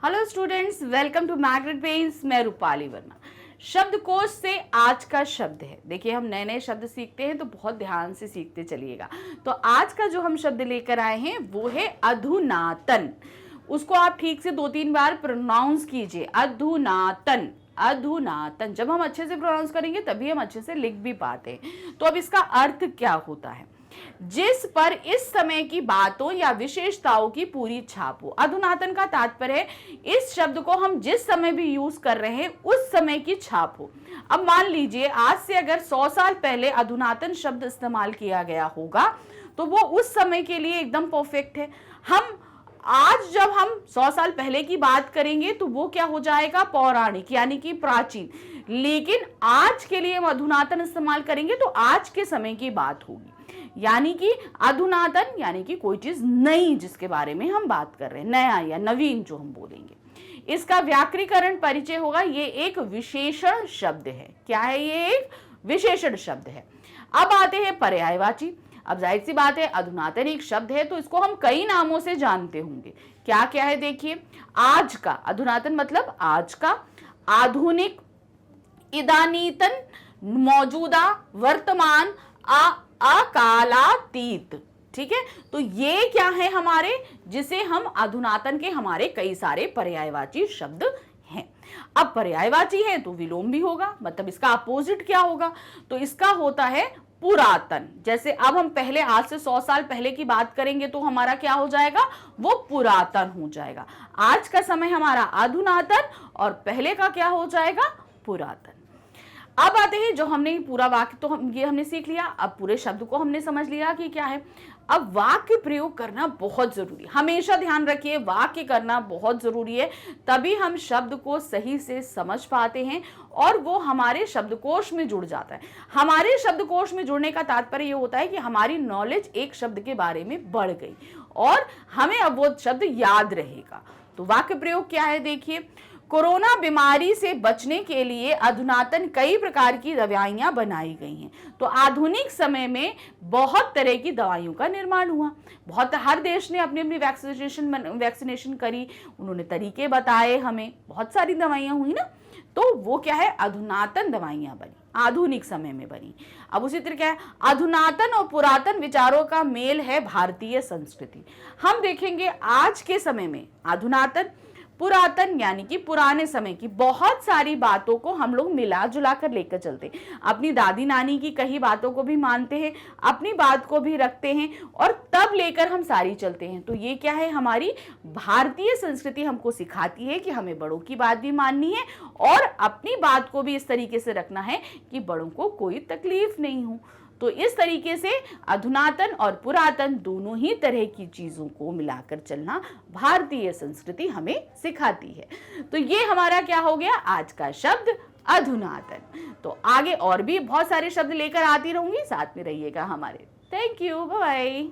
Hello students, welcome to magnet pens. मैं रूपाली वर्मा। शब्दकोश से आज का शब्द है। देखिए, हम नए नए शब्द सीखते हैं तो बहुत ध्यान से सीखते चलिएगा। तो आज का जो हम शब्द लेकर आए हैं वो है अधुनातन। उसको आप ठीक से 2-3 बार प्रोनाउंस कीजिए। अधुनातन, अधुनातन। जब हम अच्छे से प्रोनाउंस करेंगे तभी हम अच्छे से लिख भी पाते हैं। तो अब इसका अर्थ क्या होता है? जिस पर इस समय की बातों या विशेषताओं की पूरी छाप हो। अधुनातन का तात्पर्य है इस शब्द को हम जिस समय भी यूज कर रहे हैं उस समय की छाप हो। अब मान लीजिए आज से अगर 100 साल पहले अधुनातन शब्द इस्तेमाल किया गया होगा तो वो उस समय के लिए एकदम परफेक्ट है। हम आज जब हम 100 साल पहले की बात करेंगे तो वो क्या हो जाएगा? पौराणिक, यानी कि प्राचीन। लेकिन आज के लिए हम अधुनातन इस्तेमाल करेंगे तो आज के समय की बात होगी। यानी कि अधुनातन यानी कि कोई चीज नई जिसके बारे में हम बात कर रहे हैं, नया या नवीन जो हम बोलेंगे। इसका व्याकरणीकरण परिचय होगा। ये एक विशेषण शब्द है। क्या है? ये एक विशेषण शब्द है। अब आते हैं पर्यायवाची। अब जाहिर सी बात है, अधुनातन एक शब्द है तो इसको हम कई नामों से जानते होंगे। क्या क्या है देखिए। आज का, अधुनातन मतलब आज का। आधुनिक, इदानीतन, मौजूदा, वर्तमान, अकालातीत। ठीक है, तो ये क्या है हमारे, जिसे हम अधुनातन के हमारे कई सारे पर्यायवाची शब्द हैं। अब पर्यायवाची है तो विलोम भी होगा, मतलब इसका अपोजिट क्या होगा? तो इसका होता है पुरातन। जैसे अब हम पहले आज से 100 साल पहले की बात करेंगे तो हमारा क्या हो जाएगा? वो पुरातन हो जाएगा। आज का समय हमारा अधुनातन और पहले का क्या हो जाएगा? पुरातन। अब आते हैं, जो हमने पूरा वाक्य तो ये हमने सीख लिया। अब पूरे शब्द को हमने समझ लिया कि क्या है। अब वाक्य प्रयोग करना बहुत जरूरी है। हमेशा ध्यान रखिए, वाक्य करना बहुत जरूरी है। तभी हम शब्द को सही से समझ पाते हैं और वो हमारे शब्दकोश में जुड़ जाता है। हमारे शब्दकोश में जुड़ने का तात्पर्य ये होता है कि हमारी नॉलेज एक शब्द के बारे में बढ़ गई और हमें अब वो शब्द याद रहेगा। तो वाक्य प्रयोग क्या है देखिए। कोरोना बीमारी से बचने के लिए अधुनातन कई प्रकार की दवाइयां बनाई गई हैं। तो आधुनिक समय में बहुत तरह की दवाइयों का निर्माण हुआ। हर देश ने अपनी अपनी वैक्सीनेशन करी, उन्होंने तरीके बताए हमें, बहुत सारी दवाइयां हुई ना। तो वो क्या है? अधुनातन दवाइयां बनी, आधुनिक समय में बनी। अब उसी तरह क्या है? अधुनातन और पुरातन विचारों का मेल है भारतीय संस्कृति। हम देखेंगे आज के समय में अधुनातन, पुरातन यानी कि पुराने समय की बहुत सारी बातों को हम लोग मिला जुला कर लेकर चलते हैं। अपनी दादी नानी की कही बातों को भी मानते हैं, अपनी बात को भी रखते हैं और तब लेकर हम सारी चलते हैं। तो ये क्या है? हमारी भारतीय संस्कृति हमको सिखाती है कि हमें बड़ों की बात भी माननी है और अपनी बात को भी इस तरीके से रखना है कि बड़ों को कोई तकलीफ नहीं हो। तो इस तरीके से अधुनातन और पुरातन दोनों ही तरह की चीजों को मिलाकर चलना भारतीय संस्कृति हमें सिखाती है। तो ये हमारा क्या हो गया? आज का शब्द अधुनातन। तो आगे और भी बहुत सारे शब्द लेकर आती रहूंगी, साथ में रहिएगा हमारे। Thank you, bye bye.